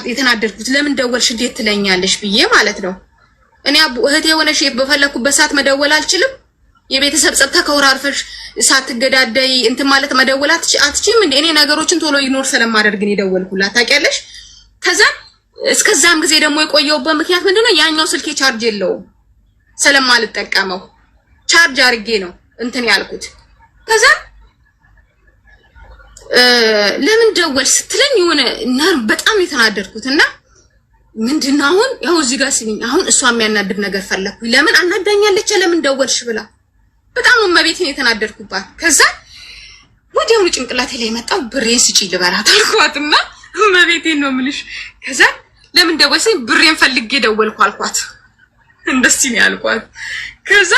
የተናደድኩት ለምን ደወልሽ እንዴት ትለኛለሽ ብዬ ማለት ነው። እኔ እህቴ ሆነሽ በፈለኩበት ሰዓት መደወል አልችልም? የቤተሰብ ጸጥታ ከወራርፈሽ ሳትገዳደይ እንትን ማለት መደወል አትችይም እንዴ? እኔ ነገሮችን ቶሎ ኢግኖር ስለማደርግ ነው የደወልኩላት ታውቂያለሽ። ከዛ እስከዛም ጊዜ ደግሞ የቆየውበት ምክንያት ምንድነው? ያኛው ስልኬ ቻርጅ የለውም ስለማልጠቀመው ቻርጅ አድርጌ ነው እንትን ያልኩት። ከዛ ለምን ደወል ስትለኝ የሆነ በጣም የተናደድኩትና ምንድነው አሁን ያው እዚህ ጋር ሲልኝ አሁን እሷ የሚያናድድ ነገር ፈለኩኝ። ለምን አናዳኛለች ለምን ደወልሽ ብላ በጣም መቤቴን የተናደድኩባት። ከዛ ወዲያው ጭንቅላቴ ላይ መጣው ብሬን ስጪ ልበላት አልኳትና መቤቴን ነው የምልሽ። ከዛ ለምን ደወልሽ? ብሬን ፈልጌ ደወልኩ አልኳት። እንደዚህ ነው ያልኳት። ከዛ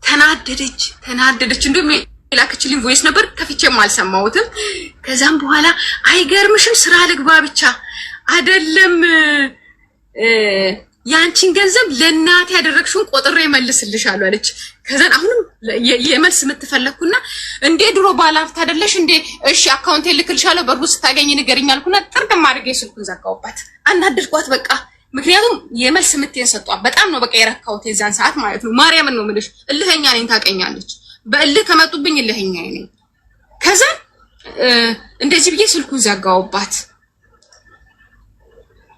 ተናደደች እንደውም የላከችልኝ ቮይስ ነበር ከፍቼም አልሰማሁትም። ከዛም በኋላ አይገርምሽም ስራ ልግባ ብቻ አይደለም ያንቺን ገንዘብ ለእናት ያደረግሽውን ቆጥሬ መልስልሻለሁ አለች። ከዛን አሁንም የመልስ የምትፈለኩና እንዴ ድሮ ባላፍታ አይደለሽ እንዴ? እሺ አካውንቴ ልክልሻለሁ በሩ ስታገኝ ንገሪኝ አልኩና ጥርቅም አድርጌ ስልኩን ዘጋሁባት። አናደድኳት በቃ። ምክንያቱም የመልስ ምትየን ሰጧት። በጣም ነው በቃ የረካሁት የዛን ሰዓት ማለት ነው። ማርያምን ነው የምልሽ እልህኛ ነኝ ታውቀኛለች። በእልህ ከመጡብኝ እልህኛ ነኝ። ከዛ እንደዚህ ብዬ ስልኩን ዘጋሁባት።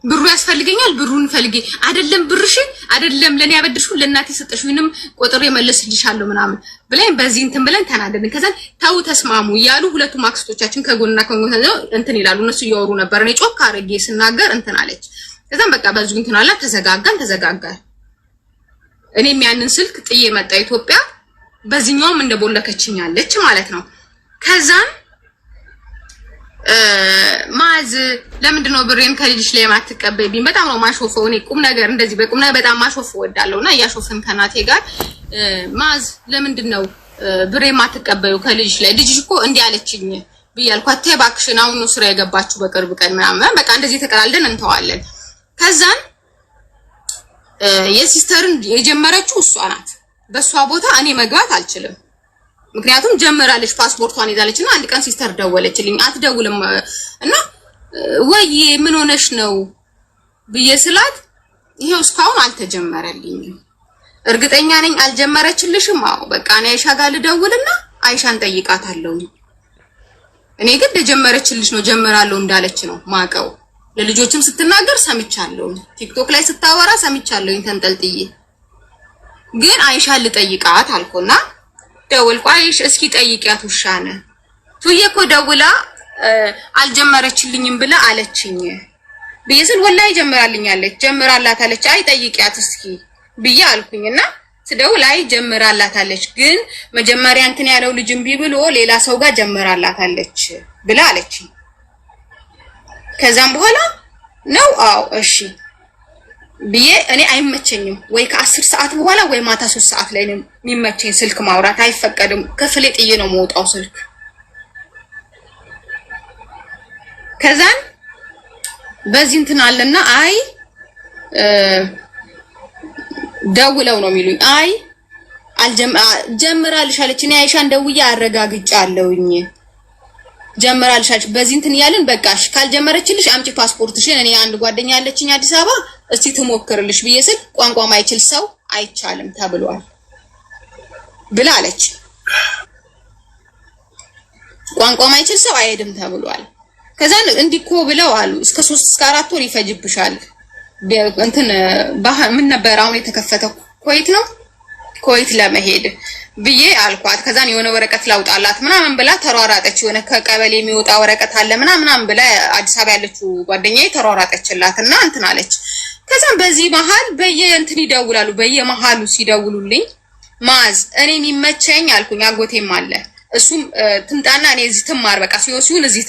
ብሩ ያስፈልገኛል ብሩን ፈልጌ አይደለም ብርሽ አይደለም ለኔ ያበድርሽው ለእናቴ ሰጠሽውንም ቆጥሬ መልስልሻለሁ ምናምን ብለን በዚህ እንትን ብለን ተናደድን። ከዛ ታው ተስማሙ እያሉ ሁለቱ ማክስቶቻችን ከጎንና ከጎን እንትን ይላሉ። እነሱ እያወሩ ነበር። እኔ ጮክ አድርጌ ስናገር እንትን አለች። ከዛም በቃ በዚህ እንትን አላ ተዘጋጋን። እኔም ያንን ስልክ ጥዬ መጣ ኢትዮጵያ። በዚህኛውም እንደቦለከችኛለች ማለት ነው። ከዛም ማዝ ለምንድነው ብሬን ከልጅሽ ላይ ማትቀበይብኝ? በጣም ነው ማሾፈው። እኔ ቁም ነገር እንደዚህ በቁም ነገር በጣም ማሾፍ ወዳለውና ያሾፍን ከናቴ ጋር ማዝ ለምንድነው ብሬን ማትቀበዩ ከልጅሽ ላይ? ልጅሽ እኮ እንዲህ አለችኝ ብያልኳት ተባክሽን አሁን ነው ስራ የገባችሁ በቅርብ ቀን ምናምን በቃ እንደዚህ ተቀላልደን እንተዋለን። ከዛን የሲስተርን የጀመረችው እሷ ናት። በሷ ቦታ እኔ መግባት አልችልም። ምክንያቱም ጀመራለች ፓስፖርቷን ይዛለችና አንድ ቀን ሲስተር ደወለችልኝ። አትደውልም እና ወይ ምን ሆነሽ ነው ብዬ ስላት ይሄው እስካሁን አልተጀመረልኝም። እርግጠኛ ነኝ አልጀመረችልሽም? አዎ በቃ እኔ አይሻ ጋር ልደውልና አይሻን ጠይቃታለሁ። እኔ ግን ለጀመረችልሽ ነው ጀመራለሁ እንዳለች ነው ማቀው። ለልጆችም ስትናገር ሰምቻለሁ። ቲክቶክ ላይ ስታወራ ሰምቻለሁ ተንጠልጥዬ። ግን አይሻን ልጠይቃት አልኩና ደውልኩ። አይሽ እስኪ ጠይቂያት ውሻነ ቱዬ እኮ ደውላ አልጀመረችልኝም ብላ አለችኝ ብዬስል ወላሂ ጀምራልኛለች ጀምራላታለች። አይ ጠይቂያት እስኪ ብዬ አልኩኝና ስደውል አይ ጀምራላታለች ግን መጀመሪያ እንትን ያለው ልጅም ቢብሎ ሌላ ሰው ጋር ጀምራላታለች ብላ አለችኝ። ከዛም በኋላ ነው አው እሺ ብዬ እኔ አይመቸኝም ወይ ከ10 ሰዓት በኋላ ወይ ማታ 3 ሰዓት ላይ ነው የሚመቸኝ። ስልክ ማውራት አይፈቀድም። ከፍሌ ጥዬ ነው የምወጣው ስልክ። ከዛን በዚህ እንትን አለና አይ ደውለው ነው የሚሉኝ። አይ ጀምራልሻለች። እኔ አይሻን ደውዬ አረጋግጫለሁኝ ጀምራልሻለች። በዚህ እንትን ያለን በቃሽ ካልጀመረችልሽ አምጪ ፓስፖርትሽን። እኔ አንድ ጓደኛ ያለችኝ አዲስ አበባ እስቲ ትሞክርልሽ ብዬ ስል ቋንቋ ማይችል ሰው አይቻልም ተብሏል ብላ አለች። ቋንቋ ማይችል ሰው አይሄድም ተብሏል። ከዛ እንዲኮ ብለው አሉ እስከ 3 እስከ 4 ወር ይፈጅብሻል። እንትን ምን ነበር አሁን የተከፈተው ኮይት ነው ኮይት ለመሄድ ብዬ አልኳት። ከዛን የሆነ ወረቀት ላውጣላት ምናምን ብላ ተሯራጠች። የሆነ ከቀበሌ የሚወጣ ወረቀት አለ ምናምን ብላ አዲስ አበባ ያለችው ጓደኛዬ ተሯራጠችላትና እንትን አለች። ከዛን በዚህ መሃል በየእንትን ይደውላሉ። በየመሃሉ ሲደውሉልኝ ማዝ እኔ የሚመቸኝ አልኩኝ። አጎቴም አለ እሱም ትምጣና እኔ እዚህ ትማር በቃ ሲወሲውን እዚህ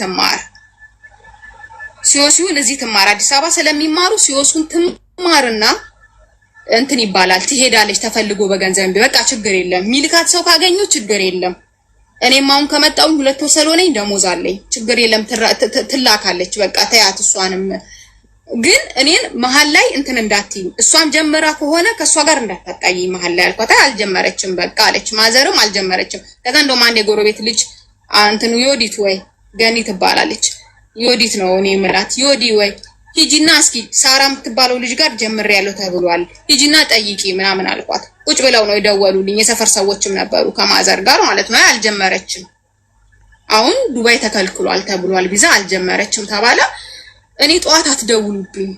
ትማር አዲስ አበባ ስለሚማሩ ሲወሱን ትማርና እንትን ይባላል ትሄዳለች ተፈልጎ በገንዘብ በቃ ችግር የለም። ሚልካት ሰው ካገኙ ችግር የለም። እኔም አሁን ከመጣው 2 ወር ስለሆነኝ ደሞዝ አለኝ ችግር የለም ትላካለች በቃ ተያት። እሷንም ግን እኔን መሃል ላይ እንትን እንዳትይ እሷም ጀመራ ከሆነ ከሷ ጋር እንዳታጣይ መሃል ላይ አልኳት። አልጀመረችም በቃ አለች። ማዘርም አልጀመረችም። ከዛ እንደውም አንድ የጎረቤት ልጅ እንትን ዮዲት ወይ ገኒ ትባላለች ዮዲት ነው እኔ ምላት ዮዲ ወይ ሂጂና እስኪ ሳራ የምትባለው ልጅ ጋር ጀምሬያለሁ ተብሏል ሂጂና ጠይቂ ምናምን አልኳት። ቁጭ ብለው ነው የደወሉልኝ የሰፈር ሰዎችም ነበሩ ከማዘር ጋር ማለት ነው። አልጀመረችም አሁን ዱባይ ተከልክሏል ተብሏል ቪዛ አልጀመረችም ተባለ። እኔ ጧት አትደውሉብኝ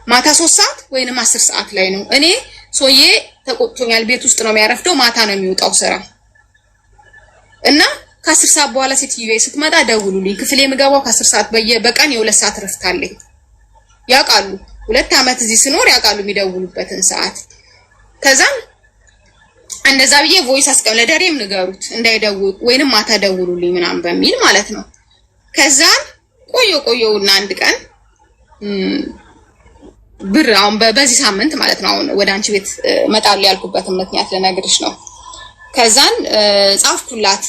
ማታ 3 ሰዓት ወይንም 10 ሰዓት ላይ ነው። እኔ ሶዬ ተቆጥቶኛል ቤት ውስጥ ነው የሚያረፍደው ማታ ነው የሚወጣው ስራ እና ከ10 ሰዓት በኋላ ሴትዮዋ ስትመጣ ደውሉልኝ ክፍሌ የምገባው ከ10 ሰዓት በቀን የ2 ሰዓት ረፍት አለኝ። ያውቃሉ 2 አመት እዚህ ስኖር ያውቃሉ የሚደውሉበትን ሰዓት። ከዛም እንደዛ ብዬ ቮይስ አስቀም ለደሬም ንገሩት እንዳይደውል ወይንም ማታ ደውሉልኝ ምናምን በሚል ማለት ነው። ከዛም ቆየውና አንድ ቀን ብር አሁን በዚህ ሳምንት ማለት ነው አሁን ወደ አንቺ ቤት መጣል ያልኩበትን ምክንያት ልነግርሽ ነው። ከዛን ጻፍኩላት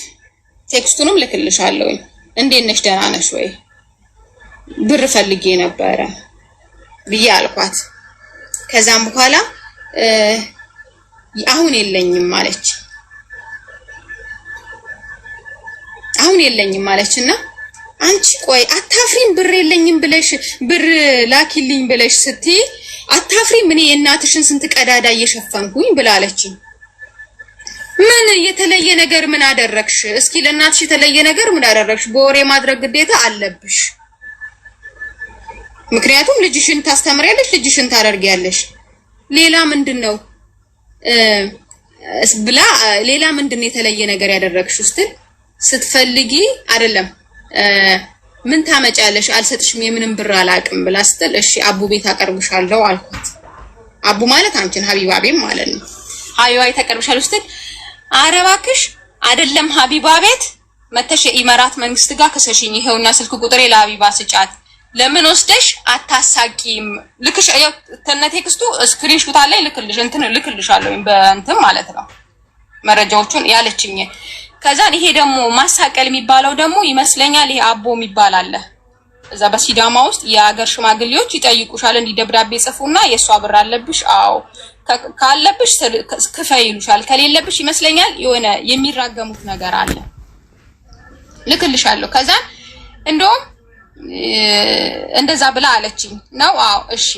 ቴክስቱንም ልክልሻለሁ እንዴት ነሽ ደህና ነሽ ወይ ብር ፈልጌ ነበረ ብዬ አልኳት። ከዛም በኋላ አሁን የለኝም ማለችና አንቺ ቆይ አታፍሪም ብር የለኝም ብለሽ ብር ላኪልኝ ብለሽ ስትይ አታፍሪም እኔ የእናትሽን ስንት ቀዳዳ እየሸፈንኩኝ ብላለችኝ። ምን የተለየ ነገር ምን አደረግሽ? እስኪ ለእናትሽ የተለየ ነገር ምን አደረግሽ? በወሬ ማድረግ ግዴታ አለብሽ። ምክንያቱም ልጅሽን ታስተምሪያለሽ ልጅሽን ታደርጊያለሽ። ሌላ ምንድነው ብላ ሌላ ምንድነው የተለየ ነገር ያደረግሽ ስትል ስትፈልጊ አይደለም ምን ታመጫለሽ አልሰጥሽም የምንም ብር አላቅም ብላ ስትል እሺ አቡ ቤት አቀርብሻለሁ አልኳት። አቡ ማለት አንቺን ሀቢባ ቤት ማለት ነው። ሀቢባ ተቀርብሻለሁ ስትል ኧረ እባክሽ አይደለም ሀቢባ ቤት መተሽ የኢማራት መንግስት ጋር ከሰሽኝ ይሄውና ስልክ ቁጥሬ ለሀቢባ ስጫት ለምን ወስደሽ አታሳቂም ልክሽ ቴክስቱ ስክሪንሾት አለ ልክልሻለሁ በእንትን ማለት ነው መረጃዎቹን ያለችኝ። ከዛን ይሄ ደግሞ ማሳቀል የሚባለው ደግሞ ይመስለኛል ይሄ አቦ የሚባል አለ እዛ በሲዳማ ውስጥ የሀገር ሽማግሌዎች ይጠይቁሻል እንዲ ደብዳቤ ጽፉና የሷ ብር አለብሽ አዎ ካለብሽ ክፈይ ይሉሻል ከሌለብሽ ይመስለኛል የሆነ የሚራገሙት ነገር አለ ልክልሻለሁ። ከዛን እንደውም እንደዛ ብላ አለችኝ ነው አዎ እሺ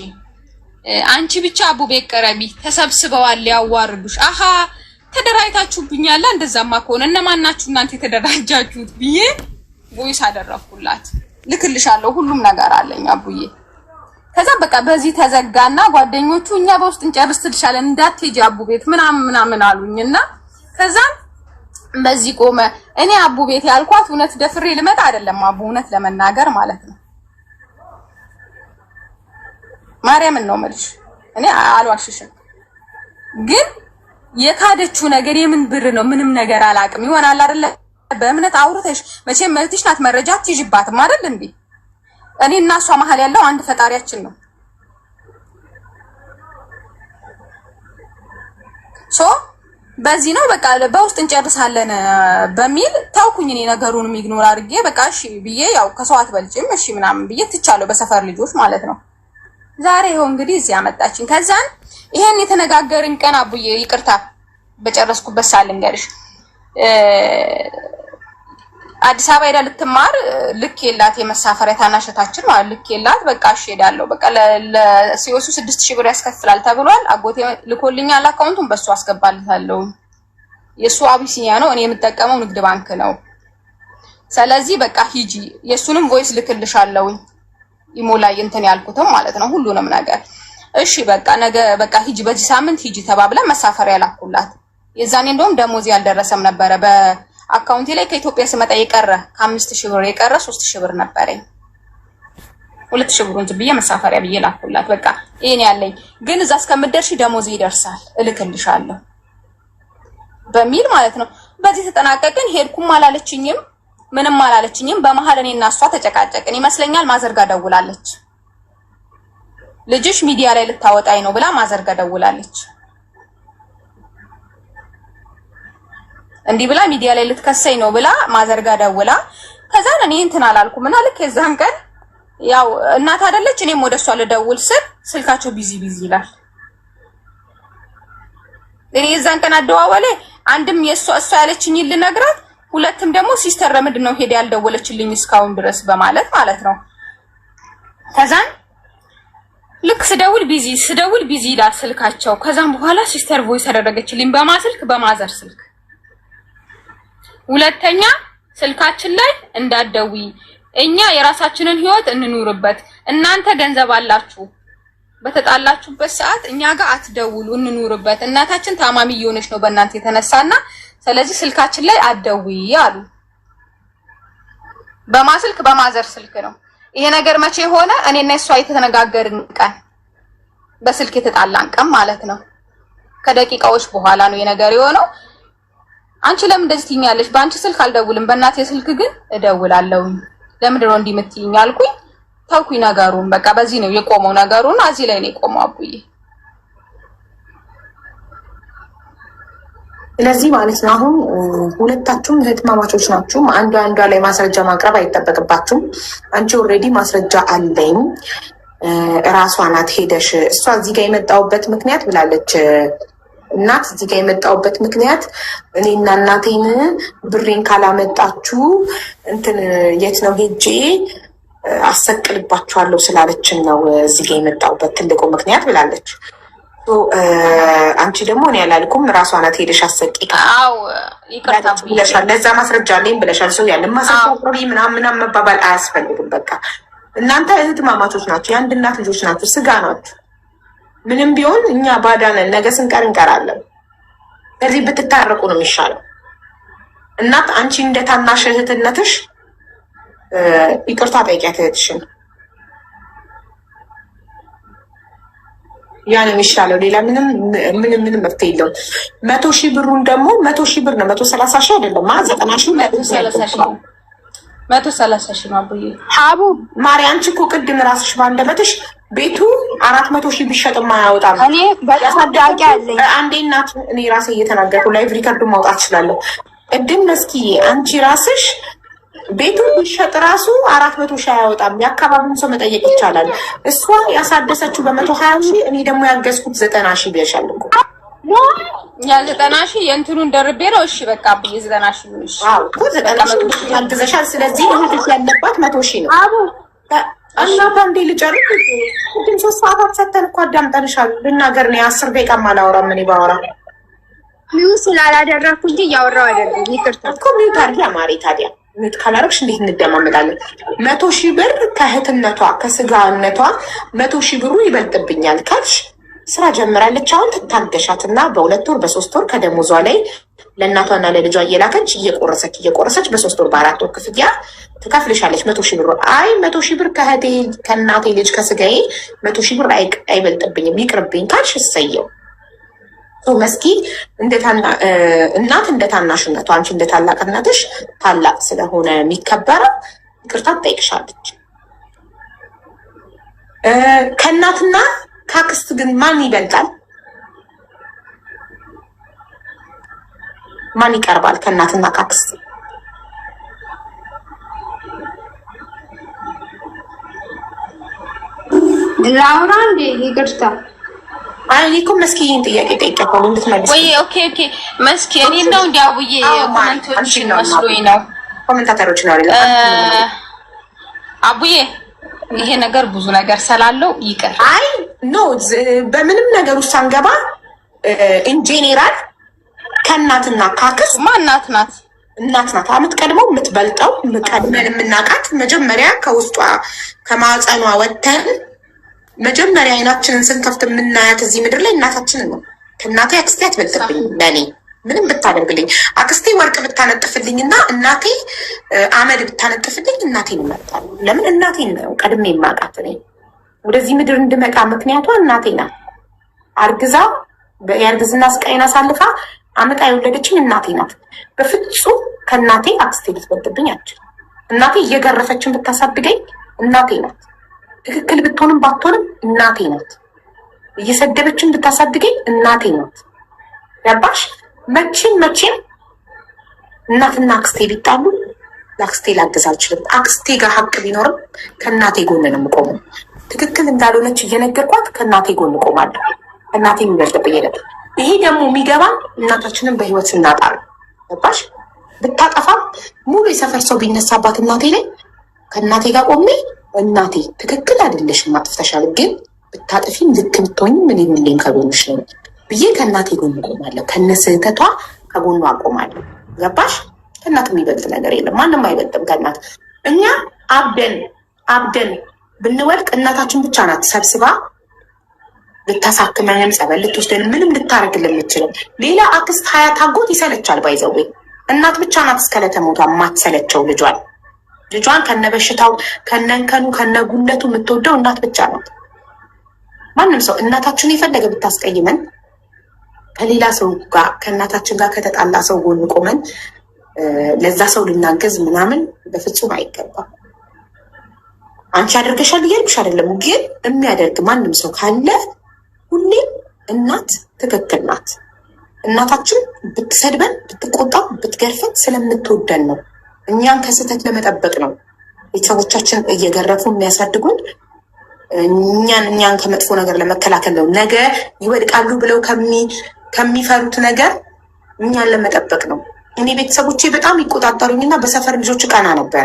አንቺ ብቻ አቡ ቤት ቀረቢ ተሰብስበዋል ያዋርዱሽ አሃ ተደራይታችሁብኛል እንደዛማ ከሆነ እነማን ናችሁ እናንተ ተደራጃችሁት ብዬ ቮይስ አደረኩላት ልክልሻለሁ ሁሉም ነገር አለኝ አቡዬ። ከዛ በቃ በዚህ ተዘጋና ጓደኞቹ እኛ በውስጥ እንጨርስልሻለን እንዳትሄጂ አቡ ቤት ምናምን አሉኝና ከዛ በዚህ ቆመ። እኔ አቡ ቤት ያልኳት እውነት ደፍሬ ልመጣ አይደለም አቡ እውነት ለመናገር ማለት ነው ማርያምን ነው የምልሽ እኔ አልዋሽሽም። ግን የካደችው ነገር የምን ብር ነው ምንም ነገር አላቅም ይሆናል አይደለ በእምነት አውርተሽ መቼም መብትሽ ናት መረጃ ትይዥባትም አይደል እንዴ እኔ እና እሷ መሀል ያለው አንድ ፈጣሪያችን ነው። በዚህ ነው በቃ በውስጥ እንጨርሳለን በሚል ታውኩኝ እኔ ነገሩንም ኢግኖር አድርጌ በቃ እሺ ብዬ ያው ከሰው አትበልጭም እሺ ምናምን ብዬ ትቻለሁ በሰፈር ልጆች ማለት ነው። ዛሬ ይኸው እንግዲህ እዚህ አመጣችኝ። ከዛን ይሄን የተነጋገርን ቀን አቡዬ ይቅርታ በጨረስኩበት ሳልንገርሽ አዲስ አበባ ሄዳ ልትማር ልክ የላት የመሳፈሪያ ታናሽታችን ማለት ልክ የላት በቃ እሺ ሄዳለሁ በቃ ለሲኦሱ 6000 ብር ያስከፍላል ተብሏል። አጎቴ ልኮልኛል አካውንቱን በሱ አስገባልታለሁ። የሱ አቢሲኒያ ነው እኔ የምጠቀመው ንግድ ባንክ ነው። ስለዚህ በቃ ሂጂ የሱንም ቮይስ ልክልሻለሁ ይሞላይ እንትን ያልኩትም ማለት ነው ሁሉንም ነገር እሺ በቃ ነገ በቃ ሂጂ በዚህ ሳምንት ሂጂ ተባብላ መሳፈሪያ ላኩላት። የዛኔ እንደውም ደሞዝ ያልደረሰም ነበረ በአካውንቴ ላይ ከኢትዮጵያ ስመጣ የቀረ ከ5000 ብር የቀረ 3000 ብር ነበረኝ 2000 ብሩን ዝብዬ መሳፈሪያ ብዬ ላኩላት። በቃ ይሄን ያለኝ ግን እዛ እስከምደርሺ ደሞዝ ይደርሳል እልክልሻለሁ በሚል ማለት ነው። በዚህ ተጠናቀቀን። ሄድኩም አላለችኝም ምንም አላለችኝም። በመሃል እኔና እሷ ተጨቃጨቅን ይመስለኛል። ማዘርጋ ደውላለች ልጅሽ ሚዲያ ላይ ልታወጣኝ ነው ብላ ማዘርጋ ደውላለች። እንዲህ ብላ ሚዲያ ላይ ልትከሰኝ ነው ብላ ማዘርጋ ደውላ ከዛ እኔ እንትን አላልኩም እና ልክ የዛን ቀን ያው እናት አይደለች እኔም ወደሷ ልደውል ስል ስልካቸው ቢዚ ይላል። እኔ የዛን ቀን አደዋወለ አንድም እሷ ያለችኝ ልነግራት ሁለትም ደግሞ ሲስተር ለምንድን ነው ሄዳ ያልደወለችልኝ እስካሁን ድረስ በማለት ማለት ነው። ከዛን ልክ ስደውል ቢዚ ይላል ስልካቸው። ከዛም በኋላ ሲስተር ቮይስ አደረገችልኝ በማዘር ስልክ። ሁለተኛ ስልካችን ላይ እንዳትደዊ፣ እኛ የራሳችንን ህይወት እንኑርበት፣ እናንተ ገንዘብ አላችሁ፣ በተጣላችሁበት ሰዓት እኛ ጋር አትደውሉ፣ እንኑርበት፣ እናታችን ታማሚ እየሆነች ነው በእናንተ የተነሳና ስለዚህ ስልካችን ላይ አትደዊ አሉ። በማዘር ስልክ ነው ይሄ ነገር። መቼ ሆነ? እኔና እሷ የተነጋገርን ቀን፣ በስልክ የተጣላን ቀን ማለት ነው። ከደቂቃዎች በኋላ ነው የነገር የሆነው። አንቺ ለምን እንደዚህ ትይኛለሽ? በአንቺ ስልክ አልደውልም፣ በእናቴ ስልክ ግን እደውላለሁ። ለምንድን ነው እንዲህ የምትይኝ አልኩኝ። ተውኩኝ ነገሩን። በቃ በዚህ ነው የቆመው ነገሩና እዚህ ላይ ነው የቆመው አቡዬ። ስለዚህ ማለት ነው አሁን ሁለታችሁም እህትማማቾች ናችሁ። አንዷ ላይ ማስረጃ ማቅረብ አይጠበቅባችሁም። አንቺ ኦልሬዲ ማስረጃ አለኝ እራሷ ናት ሄደሽ እሷ እዚህ ጋር የመጣሁበት ምክንያት ብላለች። እናት እዚህ ጋር የመጣሁበት ምክንያት እኔና እናቴን ብሬን ካላመጣችሁ እንትን የት ነው ሄጄ አሰቅልባችኋለሁ ስላለችን ነው እዚህ ጋር የመጣሁበት ትልቁ ምክንያት ብላለች። አንቺ ደግሞ እኔ ያላልኩም ራሷ ናት ሄደሽ አሰቂ ብለሻል። ለዛ ማስረጃ አለኝ ብለሻል። ሰው ያለ ማስረጃ ምናምን መባባል አያስፈልግም። በቃ እናንተ እህትማማቾች ናችሁ፣ የአንድ እናት ልጆች ናችሁ፣ ስጋ ናችሁ። ምንም ቢሆን እኛ ባዳነን ነገ ስንቀር እንቀራለን። ስለዚህ ብትታረቁ ነው የሚሻለው። እናት አንቺ እንደ ታናሽ እህትነትሽ ይቅርታ ጠይቂያት እህትሽን። ያ ነው የሚሻለው። ሌላ ምንም መፍትሄ የለውም። 100,000 ብሩን ደግሞ 100,000 ብር ነው 130,000 አይደለም 90,000 130,000 ነው አቡዬ። ሀቡ ማሪ አንቺ እኮ ቅድም ራስሽ ባንደበትሽ ቤቱ 400,000 ቢሸጥም አያወጣም። እኔ በታዳቂ አለኝ አንዴ እናት እኔ ራሴ እየተናገርኩ ላይቭ ሪከርድ ማውጣት እችላለሁ። ቅድም መስኪ አንቺ ራስሽ ቤቱ ቢሸጥ ራሱ 400,000 አያወጣም። የአካባቢውን ሰው መጠየቅ ይቻላል። እሷ ያሳደሰችው በ120,000 እኔ ደግሞ ያገዝኩት 90,000 ብለሻል እኮ ያ 90,000 የእንትኑን ደርቤ ነው። እሺ በቃ ብዬ 90,000 ነው። እሺ አዎ እኮ 90,000 ያግዘሻል። ስለዚህ እህትሽ ያለባት 100,000 ነው። አቡ እናት አንዴ ልጨርስ። ግን 3 ሰዓታት ሰተን እኮ አዳምጠንሻል። ልናገር ነው 10 ደቂቃ አላወራም። እኔ ባወራ ሚው ስላላደረኩ እንጂ እያወራሁ አይደለም። ይቅርታ እኮ ሚው ታርጊ አማሪ ታዲያ ሚውት ካላረግሽ እንዴት እንደማመጣለን? 100,000 ብር ከእህትነቷ ከስጋነቷ 100,000 ብሩ ይበልጥብኛል ካልሽ ስራ ጀምራለች። አሁን ትታገሻትና በ2 ወር በ3 ወር ከደሞዟ ላይ ለእናቷና ለልጇ እየላከች እየቆረሰች በ3 ወር በ4 ወር ክፍያ ትከፍልሻለች 100,000 ብር። አይ 100,000 ብር ከእናቴ ልጅ ከስጋዬ 100,000 ብር አይበልጥብኝም ይቅርብኝ ካልሽ እሰየው። መስኪ እናት እንደ ታናሽነቷ አንቺ እንደ ታላቅነትሽ ታላቅ ስለሆነ የሚከበረው ይቅርታ ትጠይቅሻለች። ከእናትና ከአክስት ግን ማን ይበልጣል? ማን ይቀርባል ከእናትና ከአክስት? ላውራ እንዴ? ይቅርታ አይ እኮ መስኪ ይሄን ጥያቄ ጠይቄያለሁ እንድትመልስ። ወይ ኦኬ መስኪ እኔ ነው እንዲያውዬ ኮሜንቶች መስሎኝ ነው ኮሜንታተሮች ነው አይደል? አቡዬ ይሄ ነገር ብዙ ነገር ስላለው ይቀር። አይ ኖ በምንም ነገር ውስጥ አንገባ። ኢን ጄኔራል ከእናትና ካክስት እናት ናት አመት ቀድመው የምትበልጠው ቀድመን የምናውቃት መጀመሪያ ከውስጧ ከማህፀኗ ወተን መጀመሪያ አይናችንን ስንከፍት የምናያት እዚህ ምድር ላይ እናታችንን ነው። ከእናቴ አክስቴ አትበልጥብኝ። ለእኔ ምንም ብታደርግልኝ አክስቴ ወርቅ ብታነጥፍልኝ እና እናቴ አመድ ብታነጥፍልኝ እናቴን እመርጣለሁ። ለምን እናቴን ነው ቀድሜ የማውቃት። እኔ ወደዚህ ምድር እንድመጣ ምክንያቷ እናቴ ናት። አርግዛ የእርግዝና ስቃይን አሳልፋ አመጣ የወለደችኝ እናቴ ናት። በፍጹም ከእናቴ አክስቴ ልትበልጥብኝ አትችልም። እናቴ እየገረፈችን ብታሳድገኝ እናቴ ናት። ትክክል ብትሆንም ባትሆንም እናቴ ናት። እየሰደበችን ብታሳድገኝ እናቴ ናት። ያባሽ መቼም እናትና አክስቴ ቢጣሉ ለአክስቴ ላግዝ አልችልም። አክስቴ ጋር ሀቅ ቢኖርም ከእናቴ ጎን ነው የምቆመው። ትክክል እንዳልሆነች እየነገርኳት ከእናቴ ጎን እቆማለሁ። እናቴ የሚበልጥብኝ የለም። ይሄ ደግሞ የሚገባን እናታችንን በህይወት ስናጣ ነው። ያባሽ ብታጠፋም ሙሉ የሰፈር ሰው ቢነሳባት እናቴ ላይ ከእናቴ ጋር ቆሜ እናቴ ትክክል አይደለሽም አጥፍተሻል፣ ግን ብታጥፊም ልክ ብትሆኝም ምን ሁሌም ከጎንሽ ነው ብዬ ከእናቴ ጎን ቆማለሁ። ከነ ስህተቷ ከጎኗ አቆማለሁ። ገባሽ? ከእናት የሚበልጥ ነገር የለም። ማንም አይበልጥም ከእናት። እኛ አብደን ብንወድቅ እናታችን ብቻ ናት ሰብስባ ልታሳክመንም ጸበል ልትወስደን ምንም ልታረግልን የምትችለው። ሌላ አክስት ሀያት አጎት ይሰለቻል። ባይዘዌ እናት ብቻ ናት እስከለተሞቷ የማትሰለቸው ልጇን ከነበሽታው ከነንከኑ ከነጉለቱ የምትወደው እናት ብቻ ናት። ማንም ሰው እናታችን የፈለገ ብታስቀይመን ከሌላ ሰው ጋር ከእናታችን ጋር ከተጣላ ሰው ጎን ቆመን ለዛ ሰው ልናገዝ ምናምን በፍጹም አይገባም። አንቺ ያደርገሻል እያልኩሽ አይደለም፣ ግን የሚያደርግ ማንም ሰው ካለ ሁሌም እናት ትክክል ናት። እናታችን ብትሰድበን ብትቆጣ ብትገርፈን ስለምትወደን ነው። እኛን ከስህተት ለመጠበቅ ነው ቤተሰቦቻችን እየገረፉ የሚያሳድጉን። እኛን ከመጥፎ ነገር ለመከላከል ነው። ነገ ይወድቃሉ ብለው ከሚፈሩት ነገር እኛን ለመጠበቅ ነው። እኔ ቤተሰቦቼ በጣም ይቆጣጠሩኝና በሰፈር ልጆች እቀና ነበረ።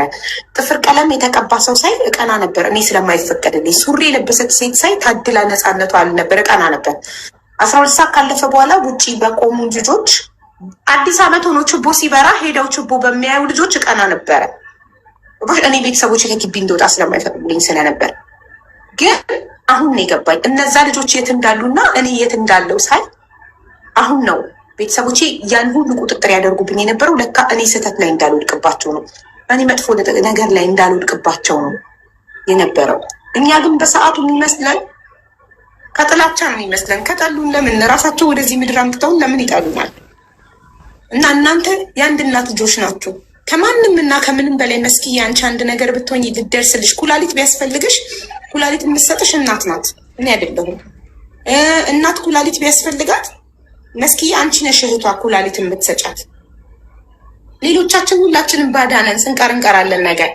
ጥፍር ቀለም የተቀባ ሰው ሳይ እቀና ነበር። እኔ ስለማይፈቀድልኝ ሱሪ የለበሰች ሴት ሳይ ታድላ ነፃነቷ አልነበር እቀና ነበር። 12 ሰዓት ካለፈ በኋላ ውጭ በቆሙ ልጆች አዲስ ዓመት ሆኖ ችቦ ሲበራ ሄደው ችቦ በሚያዩ ልጆች እቀና ነበረ። እኔ ቤተሰቦቼ ከግቢ እንደወጣ ስለማይፈቅዱልኝ ስለነበር። ግን አሁን ነው የገባኝ እነዛ ልጆች የት እንዳሉና እኔ የት እንዳለው ሳይ አሁን ነው ቤተሰቦቼ ያን ሁሉ ቁጥጥር ያደርጉብኝ የነበረው ለካ እኔ ስህተት ላይ እንዳልወድቅባቸው ነው። እኔ መጥፎ ነገር ላይ እንዳልወድቅባቸው ነው የነበረው። እኛ ግን በሰዓቱ የሚመስለን ከጥላቻ ነው የሚመስለን። ከጠሉን ለምን ራሳቸው ወደዚህ ምድር አምጥተውን ለምን ይጠሉናል? እና እናንተ የአንድ እናት ልጆች ናችሁ። ከማንም እና ከምንም በላይ መስኪ አንቺ አንድ ነገር ብትሆኝ ልደርስልሽ፣ ኩላሊት ቢያስፈልግሽ ኩላሊት የምትሰጥሽ እናት ናት፣ እኔ አይደለሁም። እናት ኩላሊት ቢያስፈልጋት መስኪ አንቺ ነሽ እህቷ ኩላሊት የምትሰጫት። ሌሎቻችን ሁላችንም ባዳነን ስንቀር እንቀራለን። ነገር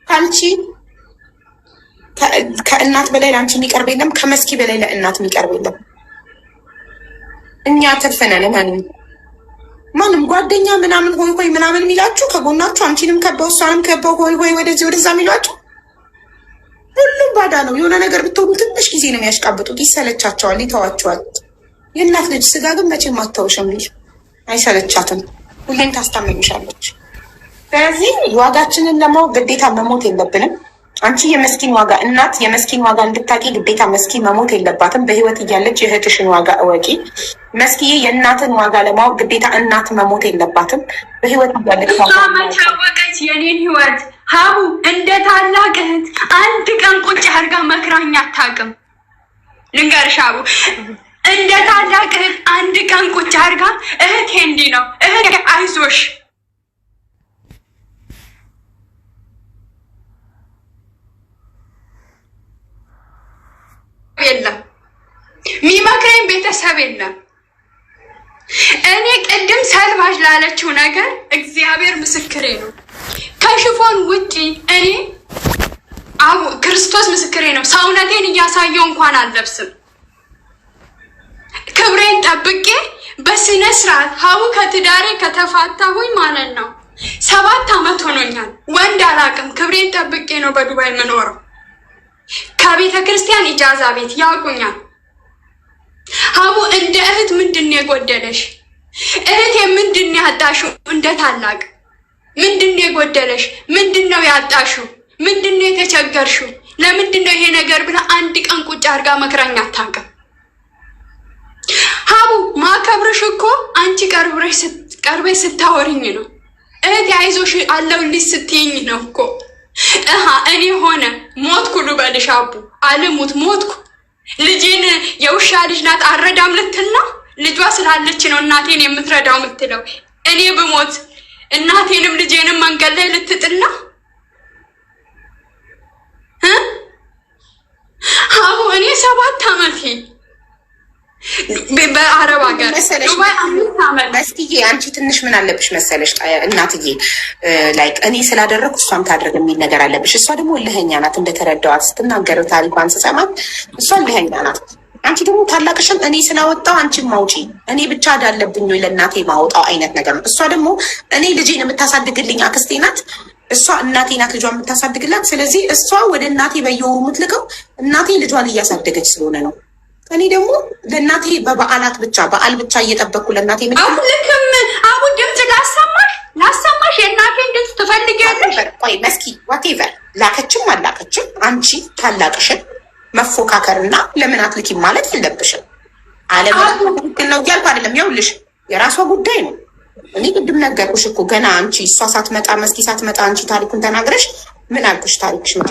ከአንቺ ከእናት በላይ ለአንቺ የሚቀርብ የለም፣ ከመስኪ በላይ ለእናት የሚቀርብ የለም። እኛ ተርፈናል። ማንም ጓደኛ ምናምን ሆይ ሆይ ምናምን የሚላችሁ ከጎናችሁ አንቺንም ከበው እሷንም ከበው ሆይ ሆይ ወደዚህ ወደዛ የሚሏችሁ ሁሉም ባዳ ነው። የሆነ ነገር ብትሆኑ ትንሽ ጊዜ ነው የሚያሽቃብጡት፣ ይሰለቻቸዋል፣ ይተዋቸዋል። የእናት ልጅ ስጋ ግን መቼም አታውሽም፣ አይሰለቻትም፣ ሁሌም ታስታመምሻለች። ስለዚህ ዋጋችንን ለማወቅ ግዴታ መሞት የለብንም። አንቺ የመስኪን ዋጋ እናት የመስኪን ዋጋ እንድታቂ ግዴታ መስኪን መሞት የለባትም። በህይወት እያለች የእህትሽን ዋጋ እወቂ። መስኪዬ የእናትን ዋጋ ለማወቅ ግዴታ እናት መሞት የለባትም። በህይወት እያለች ታወቀች የኔን ህይወት ሀቡ እንደ ታላቅ እህት አንድ ቀን ቁጭ አድርጋ መክራኝ አታውቅም። ልንገርሽ ሀቡ እንደ ታላቅ እህት አንድ ቀን ቁጭ አድርጋ እህቴ እንዲህ ነው እህቴ አይዞሽ የለም ሚመክረኝ ቤተሰብ የለም። እኔ ቅድም ሰልባጅ ላለችው ነገር እግዚአብሔር ምስክሬ ነው። ከሽፎን ውጪ እኔ ክርስቶስ ምስክሬ ነው። ሰውነቴን እያሳየው እንኳን አልለብስም። ክብሬን ጠብቄ በስነ ስርዓት ሀቡ ከትዳሬ ከተፋታሁኝ ማለት ነው 7 ዓመት ሆኖኛል። ወንድ አላውቅም። ክብሬን ጠብቄ ነው በዱባይ የምኖረው። ከቤተ ክርስቲያን ኢጃዛ ቤት ያውቁኛል። ሀቡ እንደ እህት ምንድን ነው የጎደለሽ? እህት ምንድን ነው ያጣሽው? እንደ ታላቅ ምንድን ነው የጎደለሽ? ምንድን ነው ያጣሽው? ምንድን ነው የተቸገርሽው? ለምንድን ነው ይሄ ነገር ብላ አንድ ቀን ቁጭ አድርጋ መክረኛ አታውቅም። ሀቡ ማከብርሽ እኮ አንቺ ቀርበሽ ስታወሪኝ ነው። እህት አይዞሽ አለሁልሽ ስትይኝ ነው እኮ። እኔ ሆነ ሞትኩ ልበልሽ አቡ አልሙት ሞትኩ። ልጄን የውሻ ልጅ ናት አረዳም ልትል ነው። ልጇ ስላለች ነው እናቴን የምትረዳው የምትለው። እኔ ብሞት እናቴንም ልጄንም መንገድ ላይ ልትጥል ነው። አቡ እኔ 7 ዓመቴ በአረብ ሀገር ዱባይ 5 ዓመት። መስኪዬ አንቺ ትንሽ ምን አለብሽ መሰለሽ እናትዬ፣ ላይክ እኔ ስላደረግኩ እሷም ታድርግ የሚል ነገር አለብሽ። እሷ ደግሞ እልኸኛ ናት። እንደተረዳዋት ስትናገር ታሪኳን ስሰማት እሷ እልኸኛ ናት። አንቺ ደግሞ ታላቅሽን እኔ ስላወጣው አንቺን ማውጪ እኔ ብቻ እንዳለብኝ ወይ ለእናቴ ማውጣው አይነት ነገር ነው። እሷ ደግሞ እኔ ልጄን የምታሳድግልኝ አክስቴ ናት። እሷ እናቴ ናት ልጇን የምታሳድግላት። ስለዚህ እሷ ወደ እናቴ በየወሩ የምትልከው እናቴ ልጇን እያሳደገች ስለሆነ ነው። እኔ ደግሞ ለእናቴ በበዓላት ብቻ በዓል ብቻ እየጠበቅኩ ለእናቴ ልክም አቡ ድምፅ ላሰማሽ የእናቴን ድምፅ ትፈልጊያለሽ? ቆይ መስኪ ዋቴቨር ላከችም አላከችም አንቺ ታላቅሽን መፎካከርና ለምን አትልኪም ማለት የለብሽም። አለምን ነው እያልኩ አይደለም። ይኸውልሽ የራሷ ጉዳይ ነው። እኔ ቅድም ነገርኩሽ እኮ ገና አንቺ እሷ ሳትመጣ መስኪ ሳትመጣ አንቺ ታሪኩን ተናግረሽ ምን አልኩሽ? ታሪክሽ መጣ።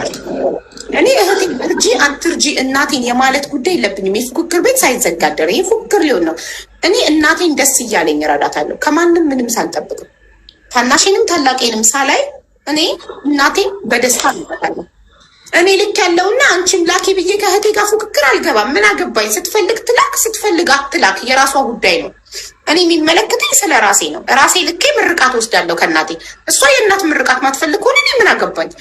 እኔ እህቴ እርጂ አትርጂ እናቴን የማለት ጉዳይ የለብኝም። የፉክክር ቤት ሳይዘጋደር ይሄ ፉክክር ሊሆን ነው። እኔ እናቴን ደስ እያለኝ እረዳታለሁ ከማንም ምንም ሳልጠብቅም ታናሽንም ታላቄንም ሳላይ እኔ እናቴን በደስታ እንበታለሁ። እኔ ልክ ያለውና አንቺም ላኪ ብዬ ከእህቴ ጋር ፉክክር አልገባም። ምን አገባኝ? ስትፈልግ ትላክ ስትፈልግ አትላክ የራሷ ጉዳይ ነው። እኔ የሚመለከተኝ ስለ ራሴ ነው። ራሴ ልኬ ምርቃት ወስዳለሁ ከእናቴ። እሷ የእናት ምርቃት ማትፈልግ ከሆነ እኔ ምን አገባኝ?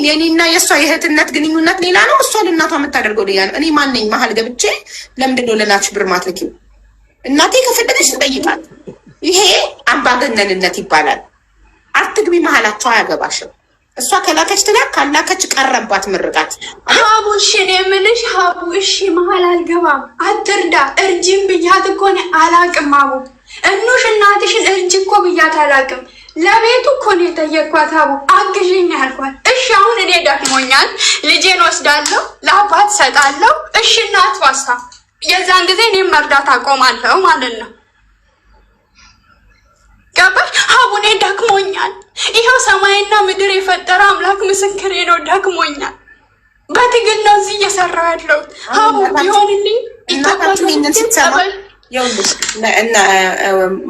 የኔና የእሷ የእህትነት ግንኙነት ሌላ ነው፣ እሷ ለእናቷ የምታደርገው ሌላ ነው። እኔ ማነኝ መሀል ገብቼ ለምንድነው ለእናትሽ ብር ማትልኪው? እናቴ ከፈለገች ትጠይቃት። ይሄ አምባገነንነት ይባላል። አትግቢ መሀላቸው፣ አያገባሽም። እሷ ከላከች ትላክ፣ ካላከች ቀረባት ምርቃት። ሀቡ እሺ እኔ የምልሽ ሀቡ እሺ መሀል አልገባም። አትርዳ እርጅም ብያት እኮ እኔ አላቅም። ሀቡ እኑሽ እናትሽን እርጅ እኮ ብያት አላቅም። ለቤቱ እኮ ነው የጠየቅኳት። ሀቡ አግዥኝ ያልኳት። እሺ አሁን እኔ ደክሞኛል፣ ልጄን ወስዳለሁ፣ ለአባት ሰጣለሁ። እሺ እናት ዋሳ የዛን ጊዜ እኔም መርዳት አቆማለሁ ማለት ነው። ገባሽ? ሀቡ እኔ ደክሞኛል። ይኸው ሰማይና ምድር የፈጠረ አምላክ ምስክሬ ነው። ደክሞኛል። በትግል ነው እዚህ እየሰራሁ ያለሁት። ሀቡ ቢሆንልኝ እናታችሁ ይህንን ስትሰማ ይኸውልሽ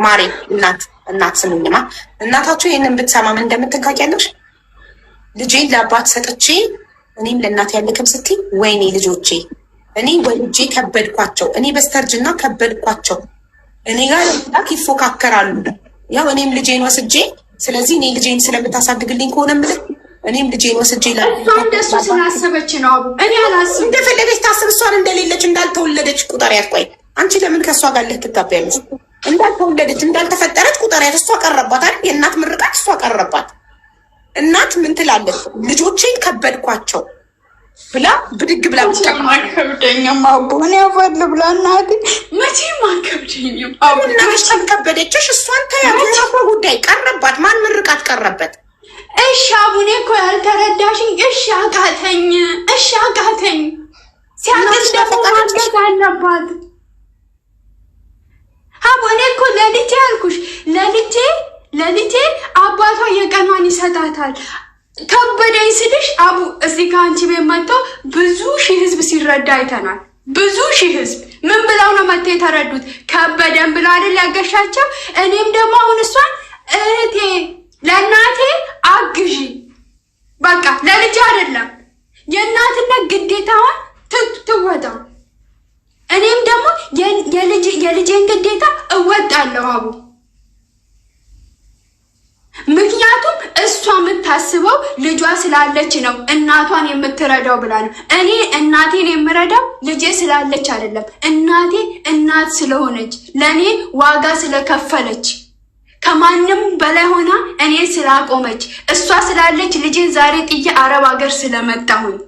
ማሬ እናት ስምኝማ እናታችሁ ይህንን ብትሰማ ምን እንደምትንካቂያለሽ? ልጄን ለአባት ሰጥቼ እኔም ለእናት ያለክም ስትይ ወይኔ ልጆቼ እኔ ወልጄ ከበድኳቸው፣ እኔ በስተርጅና ከበድኳቸው፣ እኔ ጋር ላክ ይፎካከራሉ። ያው እኔም ልጄን ወስጄ ስለዚህ እኔ ልጄን ስለምታሳድግልኝ ከሆነ ምልክ እኔም ልጄን ወስጄ እንደሱ ስላሰበች ነው። አቡ እኔ አላስብም። እንደፈለገች ታስብ። እሷን እንደሌለች እንዳልተወለደች ቁጠሪያት። ቆይ አንቺ ለምን ከእሷ ጋር ልትጋቢያለሽ? እንዳልተወለደች እንዳልተፈጠረች ቁጠሪያት። እሷ ቀረባት አይደል? የእናት ምርቃት እሷ ቀረባት። እናት ምን ትላለች? ልጆቼን ከበድኳቸው ብላ ብድግ ብላ ማከብደኝም አቡ እኔ አፋል ብላ እናት መቼም አከብደኝም። አቡ እናትሽን ከበደችሽ እሷን ተያዘ ጉዳይ ቀረባት። ማን ምርቃት ቀረበት? እሺ አቡ እኔ እኮ ያልተረዳሽኝ። እሺ አቃተኝ፣ እሺ አቃተኝ። ሲያንስ ደግሞ ማድረግ አለባት። አቡ እኔ እኮ ለልጄ አልኩሽ፣ ለልጄ አባቷ የቀኗን ይሰጣታል። ከበደኝ ስልሽ አቡ እዚህ ጋር አንቺ ቤት መጥቶ ብዙ ሺህ ህዝብ ሲረዳ አይተናል። ብዙ ሺህ ህዝብ ምን ብለው ነው መጥተው የተረዱት? ከበደን ብለው አይደል ያገሻቸው። እኔም ደግሞ አሁን እሷን እህቴ ለእናቴ አግዢ በቃ ለልጅ አይደለም የእናትነት ግዴታዋን ትወጣ። እኔም ደግሞ የልጄን ግዴታ እወጣለሁ አቡ። ምክንያቱም እሷ የምታስበው ልጇ ስላለች ነው እናቷን የምትረዳው ብላ ነው። እኔ እናቴን የምረዳው ልጄ ስላለች አይደለም። እናቴ እናት ስለሆነች ለእኔ ዋጋ ስለከፈለች ከማንም በላይ ሆና እኔ ስላቆመች እሷ ስላለች ልጄን ዛሬ ጥዬ አረብ ሀገር ስለመጣሁኝ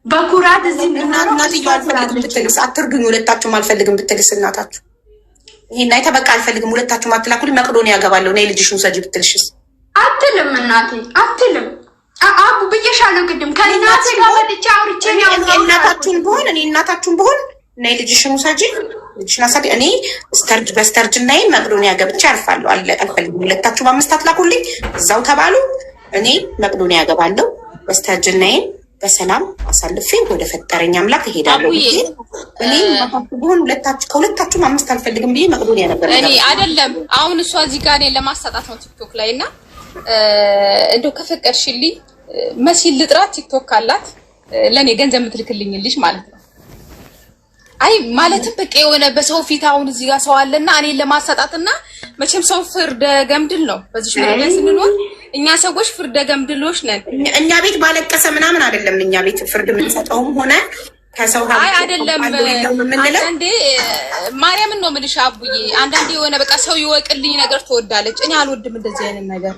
በኩራት እዚህ እናትዬው አልፈልግም ብትልስ አትርዱኝ፣ ሁለታችሁም አልፈልግም ብትልስ እናታችሁ ይሄን አይተ በቃ አልፈልግም ሁለታችሁም አትላኩልኝ መቅዶኒያ ያገባለሁ እኔ ልጅሽን ውሰጂ ብትልሽስ? አትልም እናቴ አትልም። አቡ ብዬሻለሁ ቅድም ከእናቴ ጋር ወጥቼ አውርቼ ነው እናታችሁን ብሆን ነይ ልጅሽን ውሰጂ ልጅሽን አሳዲ እኔ በስተርጅናዬ መቅዶኒያ ገብቼ አርፋለሁ። አልፈልግም ሁለታችሁም አምስት አትላኩልኝ እዛው ተባሉ። እኔ መቅዶኒያ ያገባለሁ በስተርጅናዬ በሰላም አሳልፌ ወደ ፈጠረኝ አምላክ እሄዳለሁ። እኔ ብሆን ከሁለታችሁም አምስት አልፈልግም ብዬ መቅዶኒያ ነበር። እኔ አይደለም አሁን እሷ እዚህ ጋር እኔን ለማሳጣት ነው ቲክቶክ ላይ እና እንደው ከፈቀድሽልኝ መሲል ልጥራት ቲክቶክ ካላት ለኔ ገንዘብ የምትልክልኝ ልጅ ማለት ነው። አይ ማለትም በቃ የሆነ በሰው ፊት አሁን እዚህ ጋር ሰው አለና እኔን ለማሳጣትና መቼም ሰው ፍርደ ገምድል ነው። በዚህ ሽማግሌ ስንኖር እኛ ሰዎች ፍርደ ገምድሎች ነን። እኛ ቤት ባለቀሰ ምናምን አይደለም እኛ ቤት ፍርድ የምንሰጠውም ሆነ ከሰው አይ አይደለም። አንዳንዴ ማርያምን ነው የምልሽ አቡዬ፣ አንዳንዴ የሆነ በቃ ሰው ይወቅልኝ ነገር ትወዳለች። እኔ አልወድም እንደዚህ አይነት ነገር።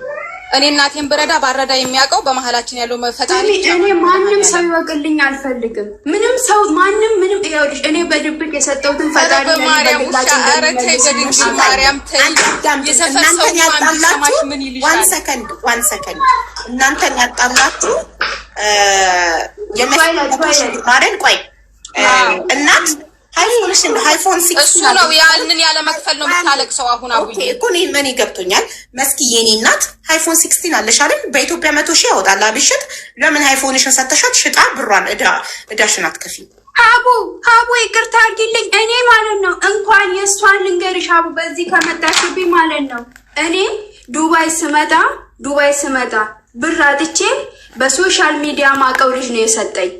እኔ እናቴን ብረዳ ባረዳ የሚያውቀው በመሀላችን ያለው ፈጣሪ። እኔ ማንም ሰው ይወቅልኝ አልፈልግም። ምንም ሰው ማንም ምንም ይኸውልሽ፣ እኔ በድብቅ የሰጠሁትን ፈጣሪ ማርያም ውሻ አረከይ በድንግል ማርያም ተይ። የሰፈር ሰው ማንሰማሽ ምን ይልሻል? ዋን ሰከንድ እናንተን ያጣላችሁ የመስማረን ቆይ እናት አይፎንሽ እንደ አይፎን 6 እሱ ነው ያንን ያለ መክፈል ነው የምታለቅሰው። አሁን አውዬ እኮ እኔ ገብቶኛል። መስኪ የኔ እናት አይፎን 16 አለሽ አይደል? በኢትዮጵያ 100,000 ያወጣል አብሽት። ለምን አይፎንሽን ሰተሻት ሽጣ ብሯን እዳሽን አትከፊ? ሀቡ ይቅርታ አድርጊልኝ። እኔ ማለት ነው እንኳን የእሷን ልንገርሽ ሀቡ፣ በዚህ ከመጣሽብኝ ማለት ነው እኔ ዱባይ ስመጣ ብር አጥቼ በሶሻል ሚዲያ ማቀው ልጅ ነው የሰጠኝ።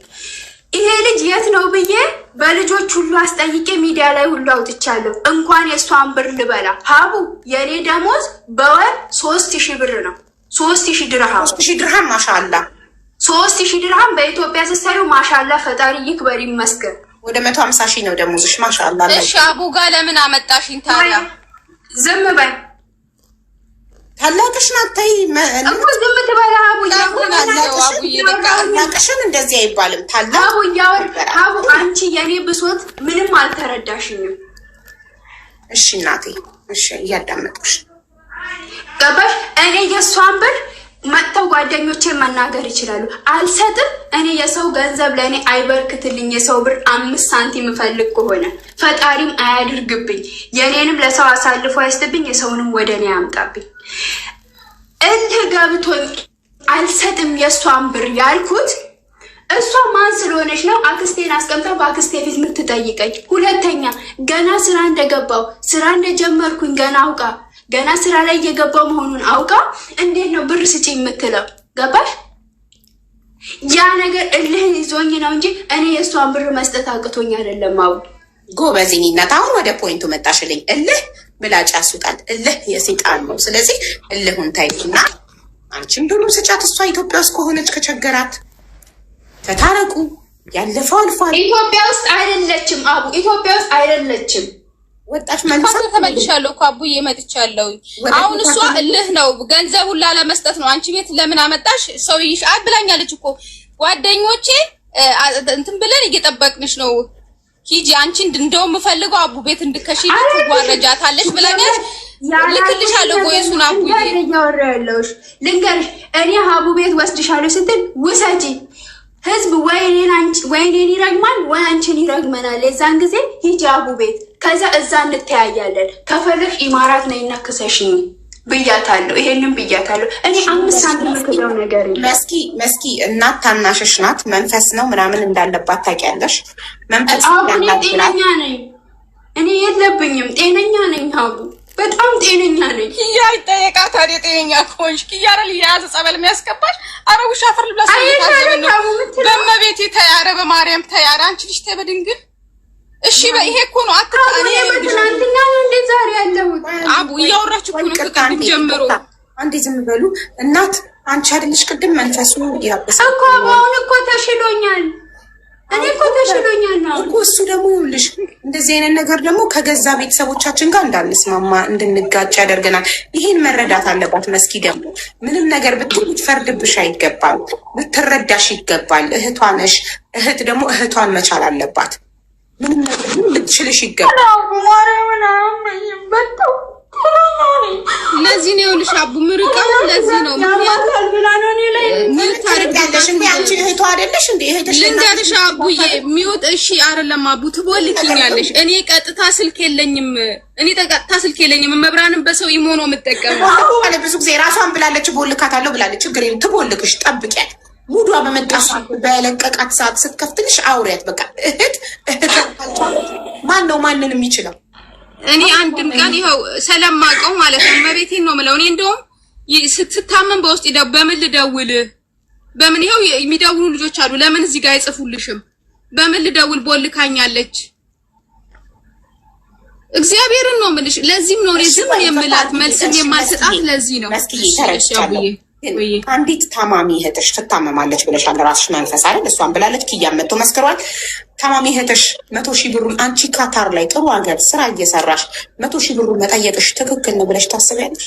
ይሄ ልጅ የት ነው ብዬ በልጆች ሁሉ አስጠይቄ ሚዲያ ላይ ሁሉ አውጥቻለሁ። እንኳን የእሷን ብር ልበላ ሀቡ፣ የኔ ደሞዝ በወር 3,000 ብር ነው። 3,000 ድርሃም 3,000 ድርሃም ማሻአላ 3,000 ድርሃም በኢትዮጵያ ስትሰሪው ማሻአላ ፈጣሪ ይክበር ይመስገን። ወደ 150,000 ነው ደሞዝሽ ማሻአላ። እሺ አቡ ጋር ለምን አመጣሽኝ ታዲያ? ዝም በይ ታላቅሽ ናት። ተይ እኮ ዝም ትበላ ሀቡ። ታላቅሽን እንደዚህ አይባልም። ሀቡ አንቺ የኔ ብሶት ምንም አልተረዳሽኝም። እሺ እናቴ፣ እሺ እያዳመጥኩሽ ገባሽ? እኔ የእሷን ብር መጥተው ጓደኞቼ መናገር ይችላሉ። አልሰጥም። እኔ የሰው ገንዘብ ለእኔ አይበርክትልኝ። የሰው ብር 5 ሳንቲም እፈልግ ከሆነ ፈጣሪም አያድርግብኝ። የኔንም ለሰው አሳልፎ አይስጥብኝ፣ የሰውንም ወደ እኔ ያምጣብኝ። እልህ ገብቶኝ አልሰጥም የእሷን ብር ያልኩት እሷ ማን ስለሆነች ነው አክስቴን አስቀምጣ በአክስቴ ፊት የምትጠይቀኝ? ሁለተኛ ገና ስራ እንደጀመርኩኝ ገና ስራ ላይ እየገባው መሆኑን አውቃ እንዴት ነው ብር ስጪ የምትለው? ገባሽ? ያ ነገር እልህ ይዞኝ ነው እንጂ እኔ የእሷን ብር መስጠት አቅቶኝ አይደለም። አው ጎበዝኝነት። አሁን ወደ ፖይንቱ መጣሽልኝ። እልህ ምላጭ ያስውጣል። እልህ የሰይጣን ነው። ስለዚህ እልሁን ታይና አንቺም ብሩን ስጫት። እሷ ኢትዮጵያ ውስጥ ከሆነች ከቸገራት ተታረቁ። ያለፈው አልፏል። ኢትዮጵያ ውስጥ አይደለችም አቡ፣ ኢትዮጵያ ውስጥ አይደለችም። ወጣች መልሳ ተመልሻለሁ እኮ አቡዬ መጥቻለሁ። አሁን እሷ እልህ ነው ገንዘቡን ላለመስጠት ነው። አንቺ ቤት ለምን አመጣሽ? ሰው ይሻል ብላኛለች እኮ ጓደኞቼ እንትን ብለን እየጠበቅንሽ ነው ሂጂ። አንቺ እንደው የምፈልገው አቡ ቤት እንድከሺ ትዋረጃታለሽ ብላኛለች። ልክልሻለሁ ወይሱን አቡዬ ያወራለሽ ልንገርሽ። እኔ ሀቡ ቤት ወስድሻለሁ ስትል ውሰጂ። ህዝብ ወይኔን ይረግማል ወይ አንቺን ይረግመናል። የዛን ጊዜ ሂጂ አቡ ቤት፣ ከዛ እዛ እንተያያለን። ከፈለሽ ኢማራት ነይ እና ክሰሽኝ ብያታለሁ። ይሄንን ብያታለሁ። እኔ 5 ሳንቲም ከደው ነገር መስኪ እናት ታናሽሽ ናት። መንፈስ ነው ምናምን እንዳለባት ታውቂያለሽ። መንፈስ ጤነኛ ነኝ እኔ የለብኝም። ጤነኛ ነኝ ሀቡ፣ በጣም ጤነኛ ነኝ። ያ ይጠየቃታል። የጤነኛ ከሆንሽ ኪያረል የያዘ ጸበል የሚያስገባሽ አረ ውሻ ፍር ልብላስ በመቤቴ ተያረ በማርያም ተያረ አንቺ ልጅ ተበድንግል። እሺ በይሄ እኮ ነው አትጣኔ ትናንትና ነው እንዴ ዛሬ ያለሁት? አቡ እያወራችሁ እኮ ነው ከቅድም ጀምሮ። አንዴ ዝም በሉ እናት። አንቺ አይደለሽ ቅድም መንፈሱ ያበሰ እኮ አሁን እኮ ተሽሎኛል። እኔ እኮ ተሽሎኛል ነው እኮ እሱ ደግሞ ይኸውልሽ፣ እንደዚህ አይነት ነገር ደግሞ ከገዛ ቤተሰቦቻችን ጋር እንዳንስማማ እንድንጋጭ ያደርገናል። ይሄን መረዳት አለባት መስኪ። ደግሞ ምንም ነገር ብትፈርድብሽ አይገባም፣ ልትረዳሽ ይገባል። እህቷ ነሽ። እህት ደግሞ እህቷን መቻል አለባት። ምንም ነገር ልትችልሽ ይገባል። ለዚህ ነው ይኸውልሽ አቡ ምርቀው ለዚህ ነው ምክንያቱም ምን ታረጋለሽ እንዴ? አንቺ እህቷ አይደለሽ እንዴ? እህትሽ ልንገርሽ አቡዬ ሚውት እሺ አይደለም አቡ ትቦልኪኛለሽ። እኔ ቀጥታ ስልክ የለኝም። መብራንን በሰው ኢሞኖ የምጠቀመው አለ። ብዙ ጊዜ ራሷን ብላለች፣ ቦልካታለሁ ብላለች። ችግር የለም ትቦልክሽ። ጠብቂያት። ሙዷ በመጣሽ በለቀቃት ሰዓት ስትከፍትልሽ አውሪያት። በቃ እህት ማን ነው ማንንም የሚችለው? እኔ አንድም ቀን ይኸው ስለማውቀው ማለት ነው መቤቴን ነው የምለው። እኔ እንደውም ስትታመም በውስጥ በምን ልደውል በምን ይኸው የሚደውሉ ልጆች አሉ። ለምን እዚህ ጋር አይጽፉልሽም? በምን ልደውል ቦልካኛለች። እግዚአብሔርን ነው የምልሽ። ለዚህም ነው ዝም የምላት መልስም የማልሰጣት ለዚህ ነው። አንዲት ታማሚ እህትሽ ትታመማለች ብለሻል። ራስሽ መንፈስ አይደል? እሷን ብላለች። ኪያም መጥቶ መስክሯል። ታማሚ እህትሽ 100,000 ብሩን አንቺ ካታር ላይ ጥሩ ሀገር ስራ እየሰራሽ 100,000 ብሩን መጠየቅሽ ትክክል ነው ብለሽ ታስቢያለሽ?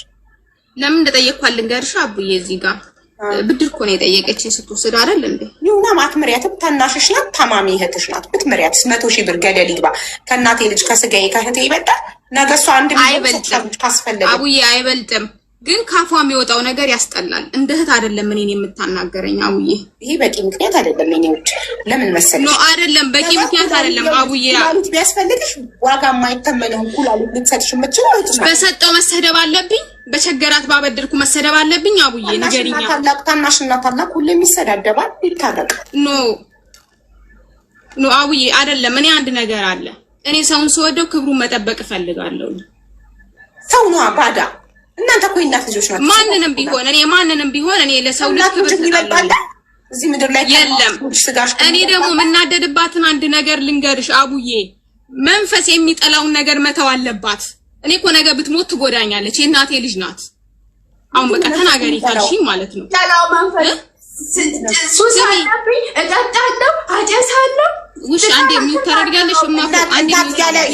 ለምን እንደጠየቅኳት ልንገርሽ አቡዬ እዚህ ጋር ብድር እኮ ነው የጠየቀችኝ ስትወስድ አይደል እንዴ? ይሁና ማትመሪያትም ታናሽሽ ናት፣ ታማሚ እህትሽ ናት። ብትመሪያት 100,000 ብር ገደል ይግባ። ከእናቴ ልጅ ከስጋዬ ከእህቴ ይበልጣል። ነገ እሷ አንድ አይበልጥም ካስፈለገ አቡዬ አይበልጥም። ግን ካፏ የሚወጣው ነገር ያስጠላል። እንደ እህት አይደለም እኔን የምታናገረኝ አቡዬ። ይሄ በቂ ምክንያት አይደለም። እኔዎች ለምን መሰለሽ ነው አይደለም፣ በቂ ምክንያት አይደለም አቡዬ። ኩላሊት ቢያስፈልግሽ ዋጋ የማይተመነውን ኩላሊት ልትሰጥሽ የምትችለው እህትሽ ናት። በሰጠው መሰደብ አለብኝ፣ በቸገራት ባበደርኩ መሰደብ አለብኝ አቡዬ። ንገሪኛ። ታላቅ ታናሽና ታላቅ ሁሌም ይሰዳደባል፣ ይታረቃል። ኖ አቡዬ አይደለም። እኔ አንድ ነገር አለ። እኔ ሰውን ስወደው ክብሩን መጠበቅ እፈልጋለሁ። ሰው ነው ባዳ። እናንተ እኮ እናት ልጆች ናቸው። ማንንም ቢሆን እኔ ለሰው ልጅ ክብር እሰጣለሁ። እዚህ ምድር ላይ የለም። እኔ ደግሞ የምናደድባትን አንድ ነገር ልንገርሽ አቡዬ፣ መንፈስ የሚጠላውን ነገር መተው አለባት። እኔ እኮ ነገ ብትሞት ትጎዳኛለች። የእናቴ ልጅ ናት። አሁን በቃ ተናገሪ ካልሽኝ ማለት ነው። ያለው መንፈስ ሱስ አለብኝ፣ እጠጣለሁ፣ አጨሳለሁ። ውሽ አንዴ ሚውት ታደርጊያለሽ።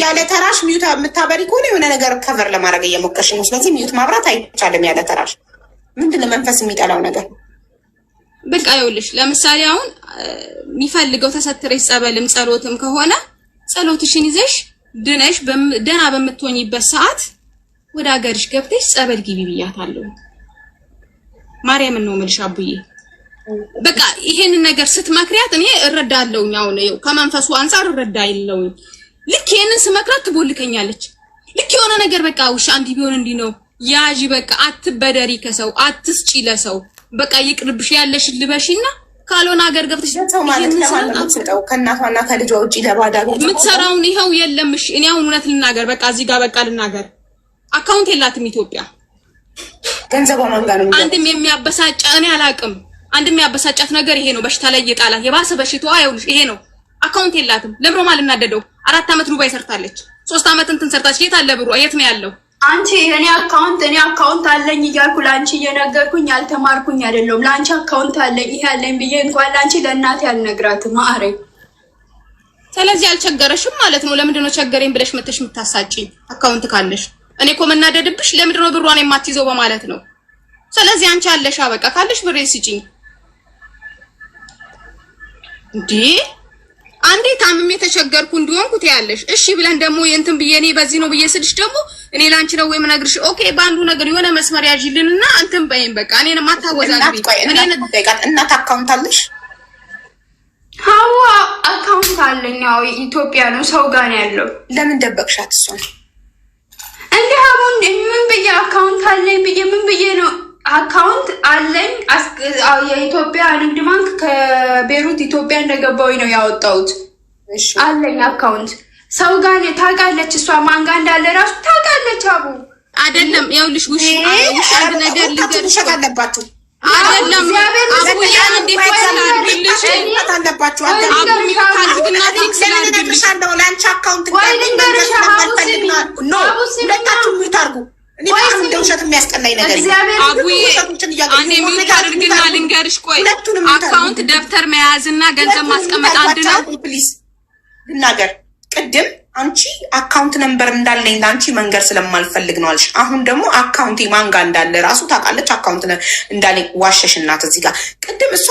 ያለ ተራሽ ሚውት የምታበሪ ከሆነ የሆነ ነገር ከቨር ለማድረግ እየሞከርሽ ነው። ስለዚህ ሚውት ማብራት አይቻልም ያለ ተራሽ። ምንድነው መንፈስ የሚጠላው ነገር? በቃ ይኸውልሽ፣ ለምሳሌ አሁን የሚፈልገው ተሰትረሽ ጸበልም ጸሎትም ከሆነ ጸሎትሽን ይዘሽ ድነሽ ደህና በምትሆኝበት ሰዓት ወደ ሀገርሽ ገብተሽ ጸበል ግቢ ብያታለሁ። ማርያምን ነው የምልሽ አቡዬ። በቃ ይሄንን ነገር ስትመክሪያት እኔ እረዳለሁኝ። አሁን ይኸው ከመንፈሱ አንፃር እረዳለሁኝ። ልክ ይሄንን ስመክራት ትቦልከኛለች። ልክ የሆነ ነገር በቃ ውሻ እንዲህ ቢሆን እንዲህ ነው ያዢ፣ በቃ አትበደሪ፣ ከሰው አትስጪ፣ ለሰው በቃ ይቅርብሽ፣ ያለሽ ልበሽና ካልሆነ ሀገር ገብተሽ ሰው ማለት ለማለት ነው። ከእናቷና ከልጇ ውጪ ለባዳ የምትሰራውን ይኸው የለም። እሺ እኔ አሁን እውነት ልናገር፣ በቃ እዚህ ጋር በቃ ልናገር፣ አካውንት የላትም ኢትዮጵያ። ገንዘቧ ማን ጋር ነው? አንድም የሚያበሳጫ እኔ አላውቅም። አንድም የሚያበሳጫት ነገር ይሄ ነው። በሽታ ላይ እየጣላት የባሰ በሽታዋ ይኸውልሽ ይሄ ነው። አካውንት የላትም። ለምሮ ማልናደደው 4 አመት ዱባይ ሰርታለች፣ 3 አመት እንትን ሰርታለች። የት አለ ብሩ? የት ነው ያለው? አንቺ እኔ አካውንት አለኝ እያልኩ ለአንቺ እየነገርኩኝ ያልተማርኩኝ አይደለም። ለአንቺ አካውንት አለኝ ይሄ አለኝ ብዬ እንኳን ለአንቺ ለእናቴ አልነግራትም። ማሬ ስለዚህ አልቸገረሽም ማለት ነው። ለምንድን ነው ቸገረኝ ብለሽ መተሽ የምታሳጪኝ? አካውንት ካለሽ እኔ እኮ መናደድብሽ ለምንድን ነው ብሯን የማትይዘው በማለት ነው። ስለዚህ አንቺ አለሽ፣ በቃ ካለሽ ብሬ ስጪኝ። እንዴ አንዴ ታምሜ ተቸገርኩ እንዲሆንኩ ትያለሽ። እሺ ብለን ደግሞ የእንትን ብዬ እኔ በዚህ ነው ብዬ ስልሽ ደግሞ እኔ ላንቺ ነው ወይ ምነግርሽ? ኦኬ በአንዱ ነገር የሆነ መስመር ያዥልንና እንትን በይን በቃ እኔን ማታወዛግቢ። እናት አካውንት አለሽ? አዎ አካውንት አለኝ። አዎ ኢትዮጵያ ነው፣ ሰው ጋር ነው ያለው። ለምን ደበቅሻት እሷን? እንዴ አሁን ምን ብዬ አካውንት አለኝ ብዬ ምን ብዬ ነው አካውንት አለኝ? የኢትዮጵያ ንግድ ባንክ ከቤሩት ኢትዮጵያ እንደገባው ነው ያወጣሁት። አለኝ አካውንት ሰው ጋር ታውቃለች። እሷ ማን ጋር እንዳለ ራሱ ታውቃለች። አቡ አይደለም ይኸውልሽ፣ ውሽ አንድ ነገር ልንገርሽ አለባችሁ። አይደለም አቡ ያን እንዴት ወላልልሽ አለባችሁ። አቡ ታዝግና ቴክስ ላድርግልሽ አንደው ላንቺ አካውንት ጋር ነው ሁለታችሁ ምታርጉ። እኔ በጣም እንደውሸት የሚያስጠላኝ ነገር አቡዬ አንዴ ሚውት አድርግና ልንገርሽ። ቆይ አካውንት ደብተር መያዝና ገንዘብ ማስቀመጥ አንድ ነው። ፕሊዝ ልናገር። ቅድም አንቺ አካውንት ነምበር እንዳለኝ ለአንቺ መንገር ስለማልፈልግ ነው አልሽ። አሁን ደግሞ አካውንት ማንጋ እንዳለ ራሱ ታውቃለች። አካውንት እንዳለኝ ዋሸሽ እናት። እዚህ ጋር ቅድም እሷ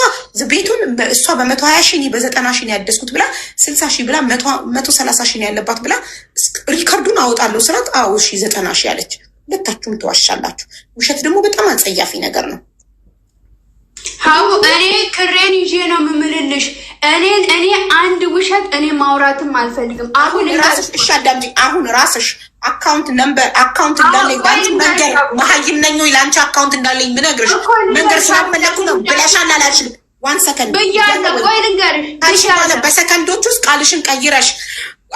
ቤቱን እሷ በ120 ሺህ በ90 ሺህ ያደስኩት ብላ 60 ሺህ ብላ 130 ሺህ ያለባት ብላ ሪከርዱን አወጣለሁ ስላት አዎ እሺ 90 ሺህ ያለች። ሁለታችሁም ተዋሻላችሁ። ውሸት ደግሞ በጣም አጸያፊ ነገር ነው። አዎ እኔ ክሬን ይዤ ነው የምምልልሽ። እኔ አንድ ውሸት እኔ ማውራትም አልፈልግም። አሁን ራስሽ እሻዳምጂ። አሁን ራስሽ አካውንት ነምበር አካውንት እንዳለኝ ባንቺ መንገር መሀይም ነኝ ወይ ላንቺ አካውንት እንዳለኝ ምነግርሽ መንገር ስላልፈለኩ ነው ብለሻል አላልሽም? 1 ሰከንድ ብያለሁ። ቆይ ልንገርሽ በሰከንዶች ውስጥ ቃልሽን ቀይረሽ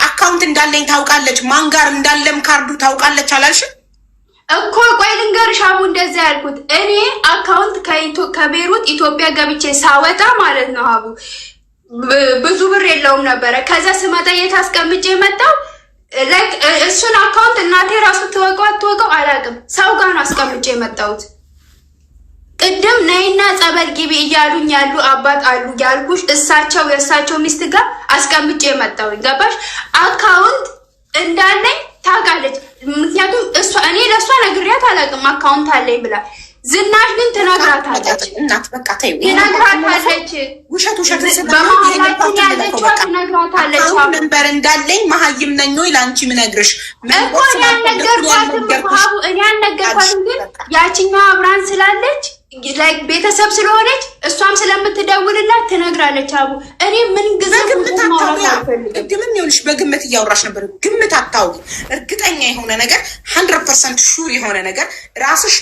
አካውንት እንዳለኝ ታውቃለች፣ ማን ጋር እንዳለም ካርዱ ታውቃለች አላልሽም እኮ? ቆይ ልንገርሽ አቡ እንደዛ ያልኩት እኔ አካውንት ከቤሩት ኢትዮጵያ ገብቼ ሳወጣ ማለት ነው አቡ ብዙ ብር የለውም ነበረ። ከዛ ስመጣ የት አስቀምጬ መጣው ላይክ እሱን አካውንት እናቴ ራሱ ትወቀው አላውቅም፣ ሰው ጋር ነው አስቀምጬ መጣሁት። ቅድም ነይና ጸበል ግቢ እያሉኝ ያሉ አባት አሉ ያልኩሽ፣ የእሳቸው ሚስት ጋር አስቀምጬ መጣሁኝ። ገባሽ? አካውንት እንዳለኝ ታውቃለች። ምክንያቱም እኔ ለእሷ ነግሬያት አላውቅም አካውንት አለኝ ብላ። ዝናሽ ግን ትነግራታለች። እናት በቃ ተይው፣ ትነግራታለች። ውሸት በመሀላችን ያለችዋ ትነግራታለች። ነበር እንዳለኝ መሀይም ነኝ ወይ ለአንቺ ምነግርሽ እኮ እኔ አልነገርኳትም። እኔ አልነገርኳትም፣ ግን ያችኛዋ አብራን ስላለች ቤተሰብ ስለሆነች እሷም ስለምትደውልላት ትነግራለች። አቡ እኔ ምን ጊዜ ግምት ይኸውልሽ፣ በግምት እያወራሽ ነበር። ግምት አታውቂ። እርግጠኛ የሆነ ነገር 100% ሹር የሆነ ነገር ራስሽ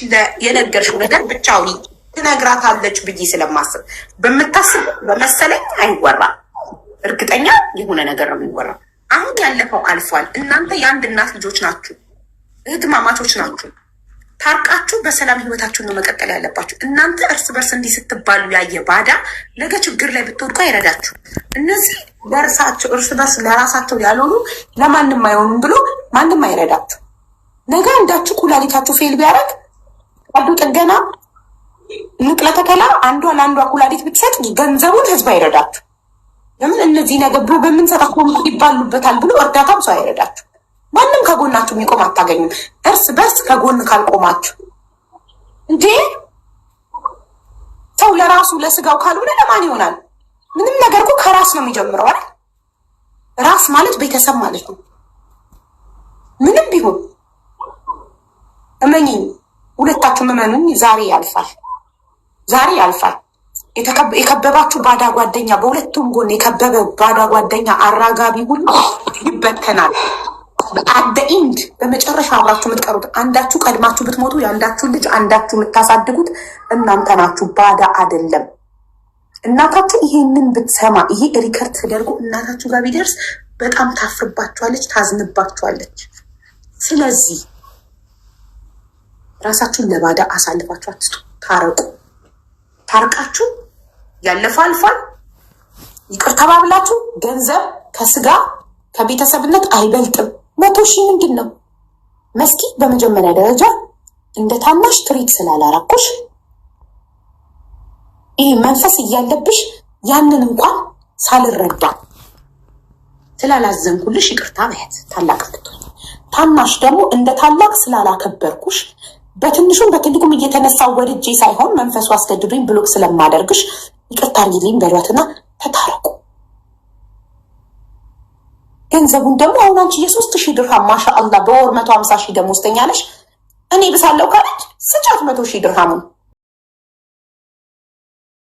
የነገርሽው ነገር ብቻ አውሪ። ትነግራታለች ብዬ ስለማስብ በምታስብ በመሰለኝ አይወራም። እርግጠኛ የሆነ ነገር ነው የሚወራው። አሁን ያለፈው አልፏል። እናንተ የአንድ እናት ልጆች ናችሁ፣ እህትማማቾች ናችሁ። ታርቃችሁ በሰላም ህይወታችሁን ነው መቀጠል ያለባችሁ። እናንተ እርስ በርስ እንዲህ ስትባሉ ያየ ባዳ ነገ ችግር ላይ ብትወድቁ አይረዳችሁ። እነዚህ ለእርሳቸው እርስ በርስ ለራሳቸው ያልሆኑ ለማንም አይሆኑም ብሎ ማንም አይረዳችሁ። ነገ አንዳችሁ ኩላሊታችሁ ፌል ቢያደርግ ቀዶ ጥገና፣ ንቅለ ተከላ አንዷ ለአንዷ ኩላሊት ብትሰጥ ገንዘቡን ህዝብ አይረዳችሁ። ለምን እነዚህ ነገር በምንሰጣ ይባሉበታል ብሎ እርዳታም ሰው አይረዳችሁ። ማንም ከጎናችሁ የሚቆም አታገኙም። እርስ በርስ ከጎን ካልቆማችሁ እንዴ ሰው ለራሱ ለስጋው ካልሆነ ለማን ይሆናል? ምንም ነገር እኮ ከራስ ነው የሚጀምረው አይደል? ራስ ማለት ቤተሰብ ማለት ነው። ምንም ቢሆን እመኚኝ፣ ሁለታችሁም እመኑኝ፣ ዛሬ ያልፋል። ዛሬ ያልፋል። የከበባችሁ ባዳ ጓደኛ፣ በሁለቱም ጎን የከበበ ባዳ ጓደኛ አራጋቢ ሁሉ ይበተናል። አደ ኢንድ በመጨረሻ አብራችሁ የምትቀሩት አንዳችሁ ቀድማችሁ ብትሞቱ የአንዳችሁ ልጅ አንዳችሁ የምታሳድጉት እናንተ ናችሁ። ባዳ አይደለም። እናታችሁ ይሄንን ብትሰማ ይሄ ሪከርድ ተደርጎ እናታችሁ ጋር ቢደርስ በጣም ታፍርባችኋለች፣ ታዝንባችኋለች። ስለዚህ ራሳችሁን ለባዳ አሳልፋችሁ አትስጡ። ታረቁ። ታርቃችሁ ያለፈው አልፏል። ይቅር ተባብላችሁ ገንዘብ ከስጋ ከቤተሰብነት አይበልጥም። 100 ሺህ ምንድን ነው? መስኪ በመጀመሪያ ደረጃ እንደ ታናሽ ትሪት ስላላራኩሽ ይህ መንፈስ እያለብሽ ያንን እንኳን ሳልረዳ ስላላዘንኩልሽ ይቅርታ በያት። ታላቅ ብትሆኝ ታናሽ ደግሞ እንደ ታላቅ ስላላከበርኩሽ በትንሹም በትልቁም እየተነሳው ወድጄ ሳይሆን መንፈሱ አስገድዶኝ ብሎክ ስለማደርግሽ ይቅርታ አድርጊልኝ በሏትና ተታረቁ። ገንዘቡን ደግሞ አሁን አንቺ የ3,000 ድርሃም ማሻአላ በወር 150,000 ደሞዝተኛ ነሽ። እኔ ብሳለው ካለች ስጫት 100,000 ድርሃሙን